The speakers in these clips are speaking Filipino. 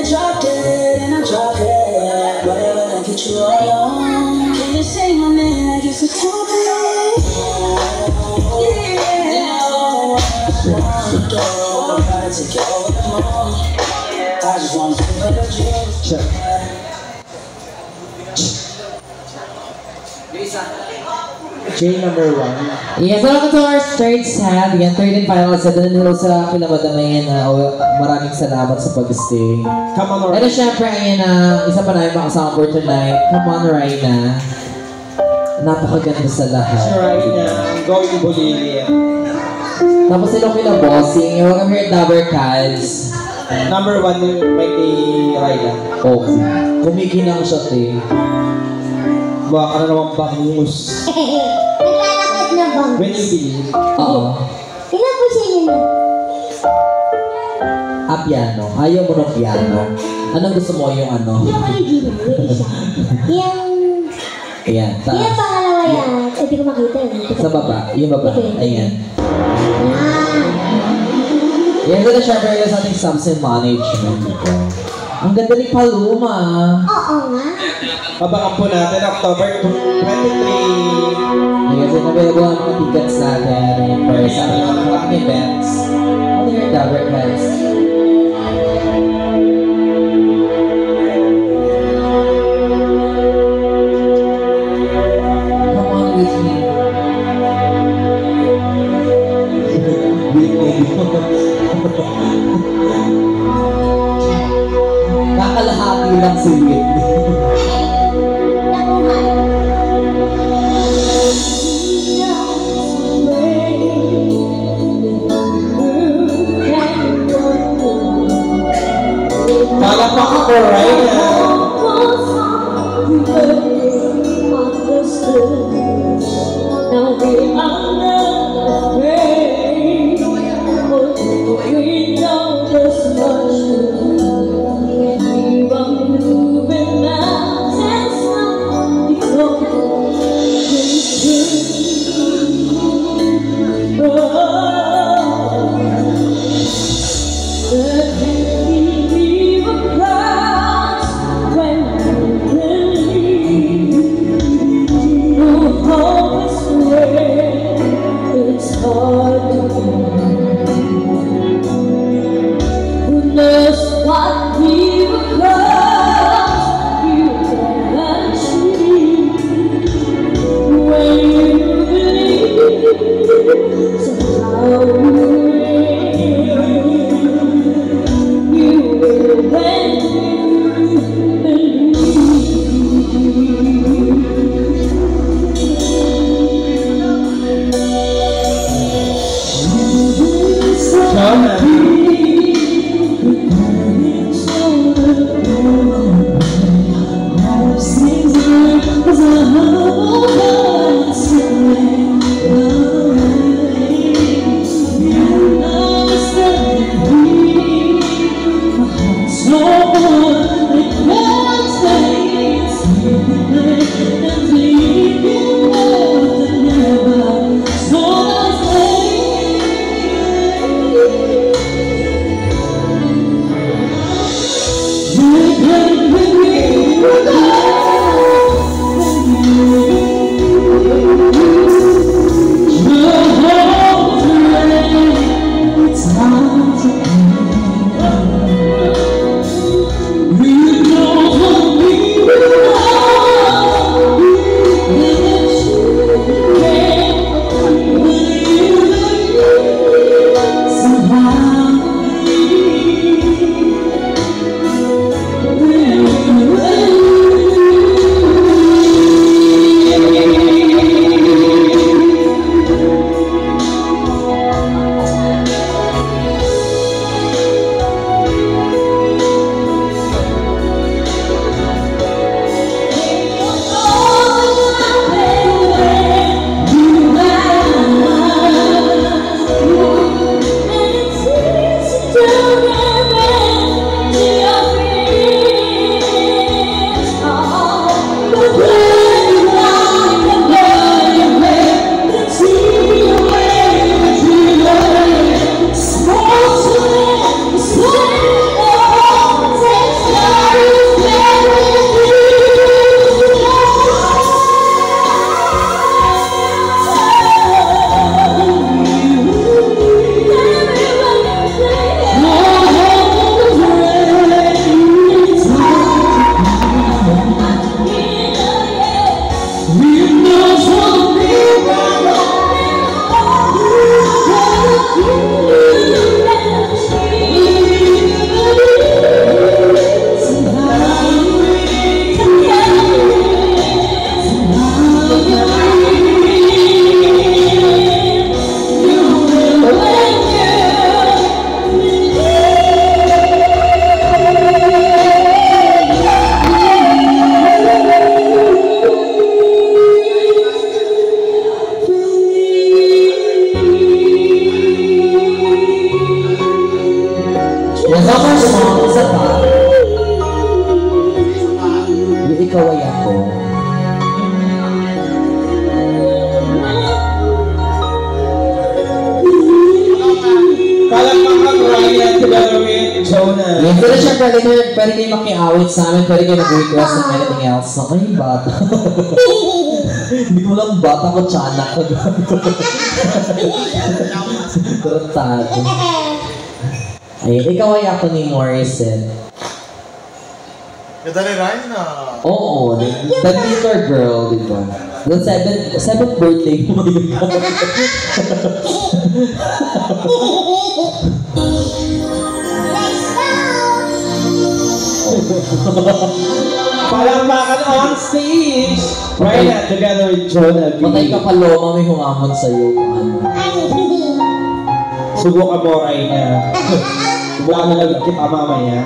drop dead and I drop it. Whatever that get you all alone. Can you say my name like it's a topic? Chain number 1. Yes, welcome to our third set. Yan, third and final set. Hello sa pinabadamayan na maraming salamat sa pag-stay. Come on, Raina. Pero syempre, ayan na, isa pa namin makasama for tonight. Come on, Raina. Napakaganda sa lahat. Si Raina, going to Bolivia. Tapos sila kila bossing. Welcome here at Dabber Cals. Number 1 yung mic ni Raina. Oh, kumikinang siya, te. Baka ka na naman bangus. Naglalakad na bangus. When you believe. Oo. Ilan po sa inyo na? Piano. Ayaw mo ng piano. Anong gusto mo yung ano? Yung original, yung isa. Yung... Ayan, taas. Yung pangalawa yan. Hindi ko makita yun. Sa baba. Yung baba. Okay. Ayan. Ah. Yan, ganda syempre yung sa ating substance management. Ang ganda ni Paloma. Oo nga. Abangan po natin October 23. Yes, and available ang mga tickets natin for sa mga events. Ano yung Dabber Cals? Come on with me. Kakalahati lang si Whitney. Palakpak ako, Raina. Pero syempre, pwede kayo makiawit sa amin, pwede kayo mag-request ng anything else. Ako yung bata. Hindi ko lang bata ko, tiyanak ko. Tarantado. Ayun, ikaw ay ako ni Morrison. Ganda ni Ryan na. Oo, the Glitter Girl, di ba? The seventh birthday mo yun. Palakpakan on stage! Right now, together with Jonah B. Patay ka paloma, may humamon sa'yo. Subukan mo, Ryan. Subukan mo na kita mamaya.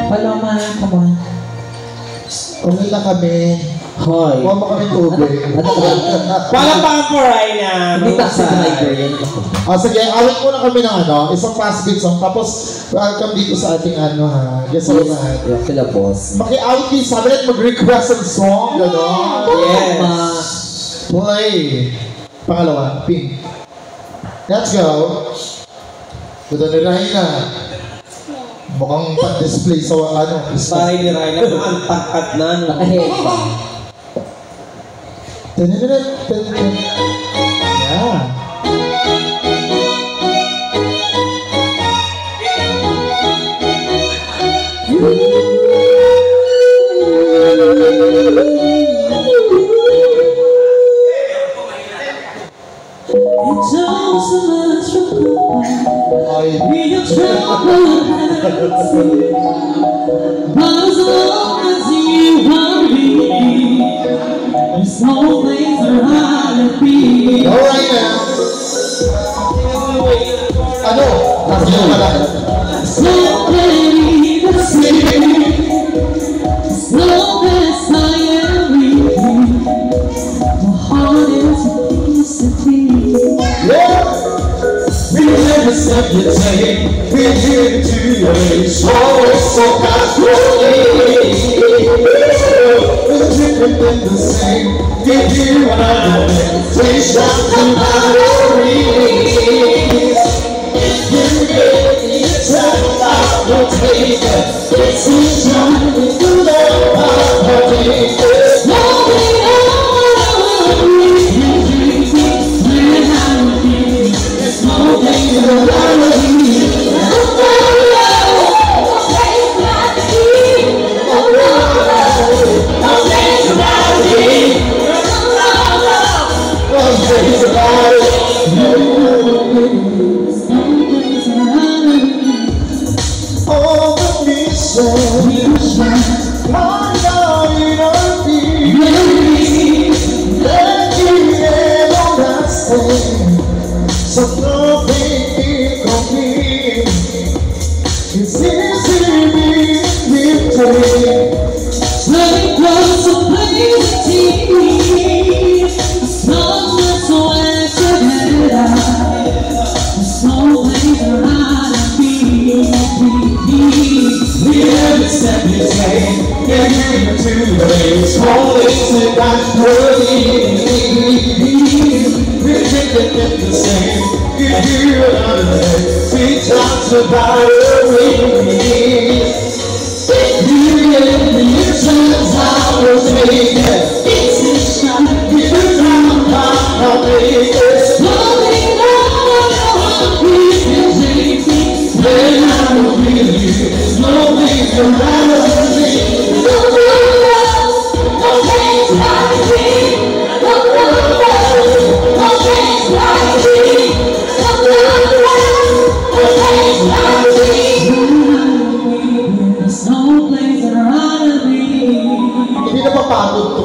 Paloma, come on. Uwi na kami. Hoy. Huwag mo kami tubig. Palakpakan po, Ryan. Hindi taxi driver yan. Sige, awit muna kami ng isang fast beat song. Tapos, welcome dito sa ating ha. Guess what na. Yung sila boss. Maki-awit kayo sa amin at mag-request ng song. Gano'n. Yes. Play. Pangalawa, pink. Let's go. Ito ni Raina. Mukhang pa-display sa Parang ni Ryan, ang takat na. Nakahead pa. Yeah. Ay, alright now. Ano? Nasa ka lang. Yeah. We never stop your take. We're here to raise always so casually. We're different than the same. If you and I we shall come out of release. If you get me a time, I will take it. It's each time we do the party. All the mission, my God, you don't need that you never stay. So nothing can be. It's easy to be victory. Play close to play the team. As long as we're together, there's no way around We never step your game. You're here to raise always in that worthy. We're different the same. If you and I we talked about it. You gave me a chance, I will take it. It's a shot, you found I'll make it. Slowly down, we can take it. When I will be you, there's no way to run me. No place like me. No place like me. There's no place around me. Hindi na mapagod to.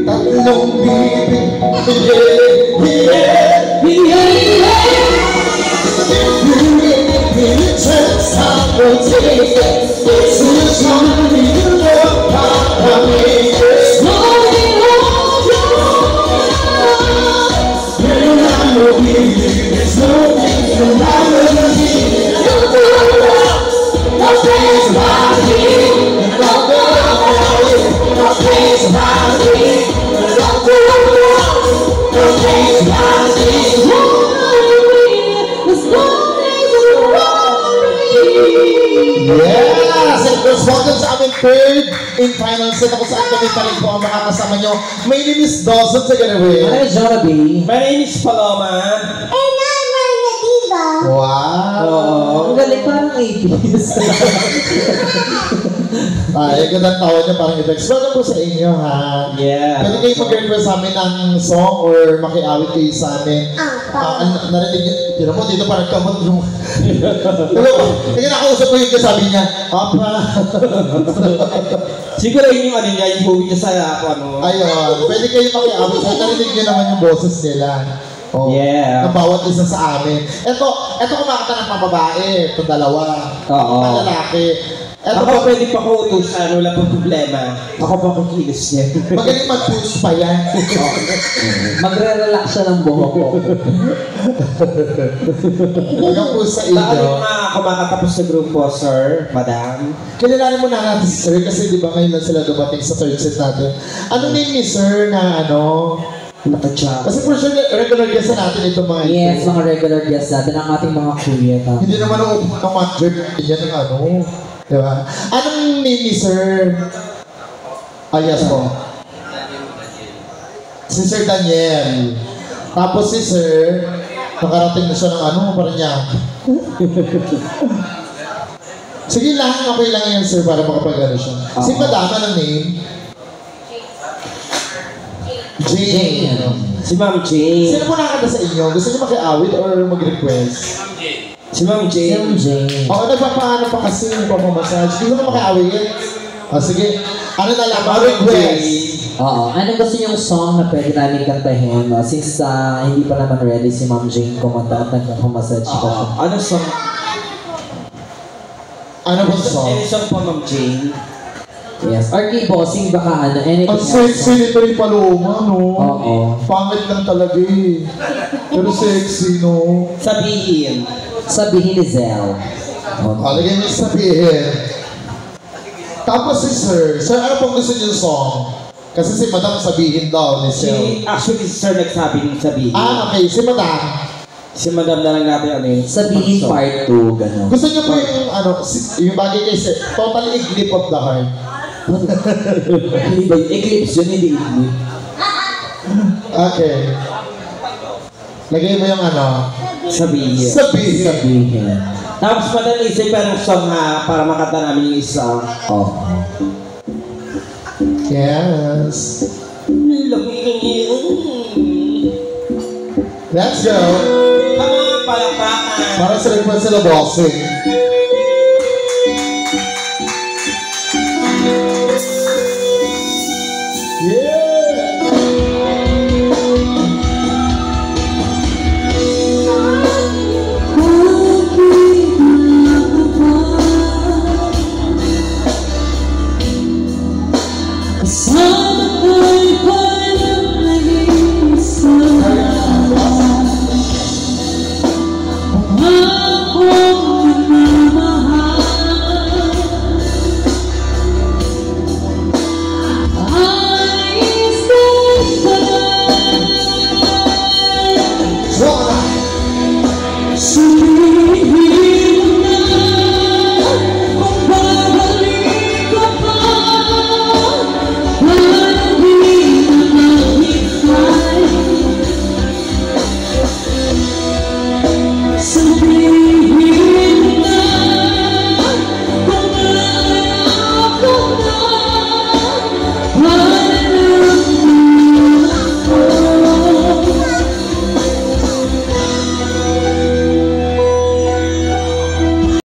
Tatlong bibig. Yes! And welcome sa aming third in final set ako saan kami pa rin po ang makakasama nyo. My name is Dawson sa Ganaway. Ano yung Jonaby? My name is Paloma. Wow! Ang galing parang 80s. Ay, gandang tawa niya parang effects. Welcome po sa inyo ha. Yeah. Pwede kayo mag-request sa amin ng song or makiawit kayo sa amin. Narinig niyo, tira mo dito parang kamot yung... Kaya nakausap ko yung kasabi niya, Papa. Siguro yun yung ano niya, yung movie niya sa ano. Ayun, pwede kayo makiawit. Narinig niyo naman yung boses nila. Oh, Yeah. ng bawat isa sa amin. Ito kumakanta ng mga babae. Ito dalawa. Oo. Mga lalaki. Eto Ako ba, pwede pa ko utusan, wala pang problema. Ako pa kikilos niya. magaling mag-push pa yan. Magre-relax siya ng buhok ko. Hanggang push sa Baka inyo. yung mga kumakatapos sa grupo, sir, madam. Kilalanin muna natin si Sir kasi di ba ngayon lang sila dumating sa third set natin. Ano name ni Sir na ano? Nakachap. Kasi for sure, regular guest na natin itong mga Yes, ito. mga regular guests natin, ang ating mga kuya. Hindi naman ako ng manager yan ng ano. Di ba? Anong name ni Sir? Ah, yes po. Si Sir Daniel. Tapos si Sir, nakarating na siya ng ano, parang niya. Sige lang, okay lang yan Sir para makapag-ano siya. Si Madam, anong name? Jane. Si Ma'am Jane. Sino po nakakanta sa inyo? Gusto niyo makiawit or mag-request? Si Ma'am Jane. Jane. Oo, nagpapaano pa kasi yung pamamassage. Gusto mo makiawit? O sige, ano na lang, mag-request. Oo. Ano gusto niyong song na pwede namin kantahin? Since hindi pa naman ready si Ma'am Jane kumanta at nagpapamassage pa siya. Ano song? Ano ba song? Any song po, Ma'am Jane? Yes. Or kay Bossing baka anything Ang sexy nito yung paloma, no? Oo. Pangit lang talaga eh. Pero sexy, no? Sabihin. Sabihin ni Zell. Lagyan niyo sabihin. Tapos si Sir, Sir, ano pong gusto niyo song? Kasi si Madam sabihin daw ni Sir. Actually, si Sir nagsabi ng sabihin. Okay, si Madam. Si Madam na lang natin ano yun. Sabihin Song. part 2, gano'n. Gusto niyo po yung, yung bagay kay Sir, total iglip of the heart. Hindi ba? Eclipse yun, hindi iglip. Okay. Lagay mo yung Sabihin. sabihin. Sabihin. Tapos Madam isip pa ng song para makanta namin yung isa. Oo. Yes. Let's go. Mga palakpakan. Para sa request sila boxing. Kasama ko